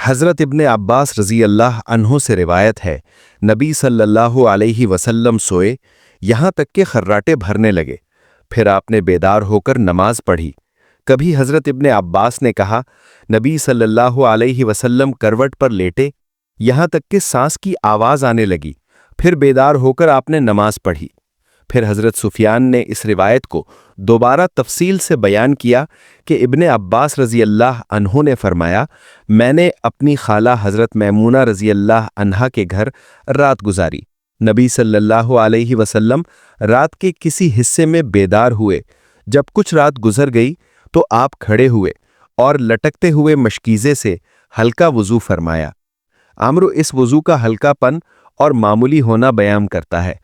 حضرت ابن عباس رضی اللہ عنہ سے روایت ہے، نبی صلی اللہ علیہ وسلم سوئے یہاں تک کہ خراٹے بھرنے لگے، پھر آپ نے بیدار ہو کر نماز پڑھی۔ کبھی حضرت ابن عباس نے کہا، نبی صلی اللہ علیہ وسلم کروٹ پر لیٹے یہاں تک کہ سانس کی آواز آنے لگی، پھر بیدار ہو کر آپ نے نماز پڑھی۔ پھر حضرت سفیان نے اس روایت کو دوبارہ تفصیل سے بیان کیا کہ ابن عباس رضی اللہ عنہ نے فرمایا، میں نے اپنی خالہ حضرت میمونہ رضی اللہ عنہا کے گھر رات گزاری۔ نبی صلی اللہ علیہ وسلم رات کے کسی حصے میں بیدار ہوئے۔ جب کچھ رات گزر گئی تو آپ کھڑے ہوئے اور لٹکتے ہوئے مشکیزے سے ہلکا وضو فرمایا۔ عمرو اس وضو کا ہلکا پن اور معمولی ہونا بیان کرتا ہے،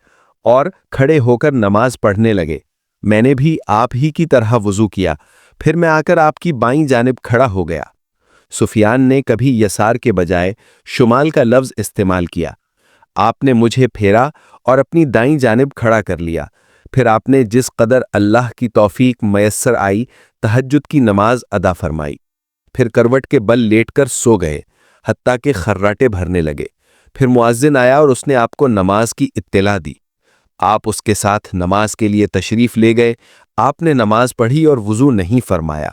اور کھڑے ہو کر نماز پڑھنے لگے۔ میں نے بھی آپ ہی کی طرح وضو کیا، پھر میں آ کر آپ کی بائیں جانب کھڑا ہو گیا۔ سفیان نے کبھی یسار کے بجائے شمال کا لفظ استعمال کیا۔ آپ نے مجھے پھیرا اور اپنی دائیں جانب کھڑا کر لیا، پھر آپ نے جس قدر اللہ کی توفیق میسر آئی تہجد کی نماز ادا فرمائی، پھر کروٹ کے بل لیٹ کر سو گئے حتیٰ کہ خراٹے بھرنے لگے۔ پھر مؤذن آیا اور اس نے آپ کو نماز کی اطلاع دی۔ آپ اس کے ساتھ نماز کے لیے تشریف لے گئے۔ آپ نے نماز پڑھی اور وضو نہیں فرمایا۔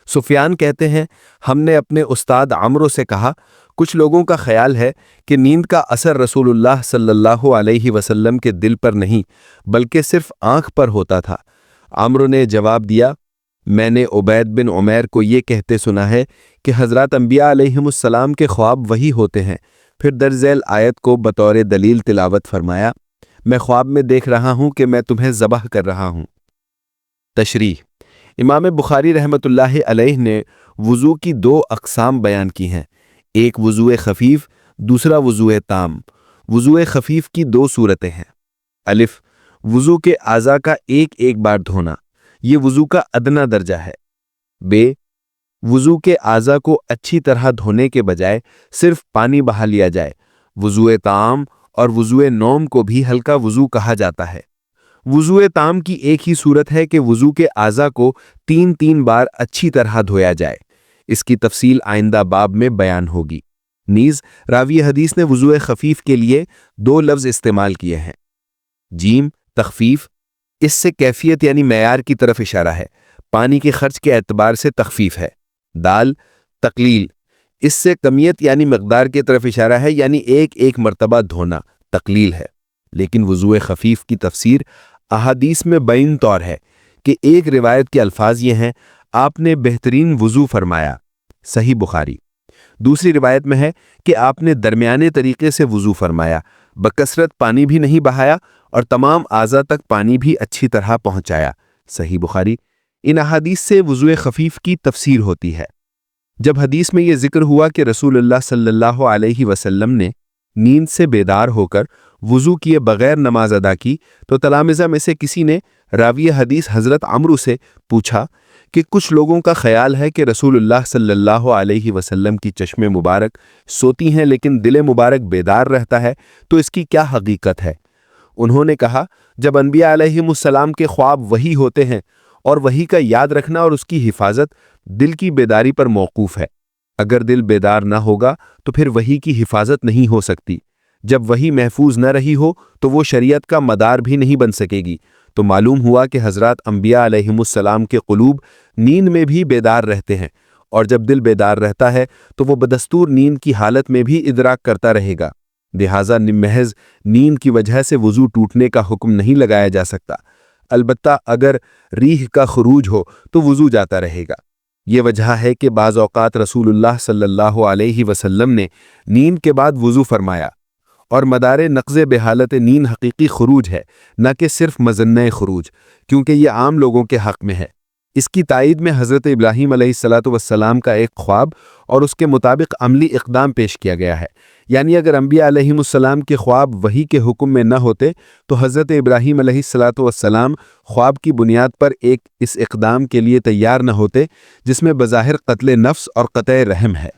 سفیان کہتے ہیں، ہم نے اپنے استاد عمرو سے کہا، کچھ لوگوں کا خیال ہے کہ نیند کا اثر رسول اللہ صلی اللہ علیہ وسلم کے دل پر نہیں بلکہ صرف آنکھ پر ہوتا تھا۔ عمرو نے جواب دیا، میں نے عبید بن عمیر کو یہ کہتے سنا ہے کہ حضرات انبیاء علیہم السلام کے خواب وہی ہوتے ہیں۔ پھر درج ذیل آیت کو بطور دلیل تلاوت فرمایا، میں خواب میں دیکھ رہا ہوں کہ میں تمہیں ذبح کر رہا ہوں۔ تشریح: امام بخاری رحمۃ اللہ علیہ نے وضو کی دو اقسام بیان کی ہیں، ایک وضو خفیف، دوسرا وضو تام۔ وضو خفیف کی دو صورتیں ہیں: الف، وضو کے اعضاء کا ایک ایک بار دھونا، یہ وضو کا ادنیٰ درجہ ہے۔ ب، وضو کے اعضاء کو اچھی طرح دھونے کے بجائے صرف پانی بہا لیا جائے۔ وضو تام اور وضو نوم کو بھی ہلکا وضو کہا جاتا ہے۔ وضو تام کی ایک ہی صورت ہے کہ وضو کے اعضاء کو 3 بار اچھی طرح دھویا جائے۔ اس کی تفصیل آئندہ باب میں بیان ہوگی۔ نیز راوی حدیث نے وضو خفیف کے لیے 2 لفظ استعمال کیے ہیں۔ جیم، تخفیف، اس سے کیفیت یعنی معیار کی طرف اشارہ ہے، پانی کے خرچ کے اعتبار سے تخفیف ہے۔ دال، تقلیل، اس سے کمیت یعنی مقدار کی طرف اشارہ ہے، یعنی ایک ایک مرتبہ دھونا تقلیل ہے۔ لیکن وضو خفیف کی تفسیر احادیث میں بین طور ہے کہ ایک روایت کے الفاظ یہ ہیں، آپ نے بہترین وضو فرمایا، صحیح بخاری۔ دوسری روایت میں ہے کہ آپ نے درمیانے طریقے سے وضو فرمایا، بکثرت پانی بھی نہیں بہایا اور تمام اعضاء تک پانی بھی اچھی طرح پہنچایا، صحیح بخاری۔ ان احادیث سے وضو خفیف کی تفسیر ہوتی ہے۔ جب حدیث میں یہ ذکر ہوا کہ رسول اللہ صلی اللہ علیہ وسلم نے نیند سے بیدار ہو کر وضو کیے بغیر نماز ادا کی، تو تلامذہ میں سے کسی نے راوی حدیث حضرت عمرو سے پوچھا کہ کچھ لوگوں کا خیال ہے کہ رسول اللہ صلی اللہ علیہ وسلم کی چشم مبارک سوتی ہیں لیکن دل مبارک بیدار رہتا ہے، تو اس کی کیا حقیقت ہے؟ انہوں نے کہا، جب انبیاء علیہم السلام کے خواب وہی ہوتے ہیں اور وہی کا یاد رکھنا اور اس کی حفاظت دل کی بیداری پر موقوف ہے۔ اگر دل بیدار نہ ہوگا تو پھر وحی کی حفاظت نہیں ہو سکتی۔ جب وحی محفوظ نہ رہی ہو تو وہ شریعت کا مدار بھی نہیں بن سکے گی۔ تو معلوم ہوا کہ حضرات انبیاء علیہم السلام کے قلوب نیند میں بھی بیدار رہتے ہیں، اور جب دل بیدار رہتا ہے تو وہ بدستور نیند کی حالت میں بھی ادراک کرتا رہے گا۔ لہٰذا محض نیند کی وجہ سے وضو ٹوٹنے کا حکم نہیں لگایا جا سکتا، البتہ اگر ریح کا خروج ہو تو وضو جاتا رہے گا۔ یہ وجہ ہے کہ بعض اوقات رسول اللہ صلی اللہ علیہ وسلم نے نیند کے بعد وضو فرمایا، اور مدار نقض بحالت نیند حقیقی خروج ہے، نہ کہ صرف مظنہ خروج، کیونکہ یہ عام لوگوں کے حق میں ہے۔ اس کی تائید میں حضرت ابراہیم علیہ السلام کا ایک خواب اور اس کے مطابق عملی اقدام پیش کیا گیا ہے، یعنی اگر انبیاء علیہم السلام کے خواب وحی کے حکم میں نہ ہوتے تو حضرت ابراہیم علیہ السلام خواب کی بنیاد پر اس اقدام کے لیے تیار نہ ہوتے جس میں بظاہر قتل نفس اور قطع رحم ہے۔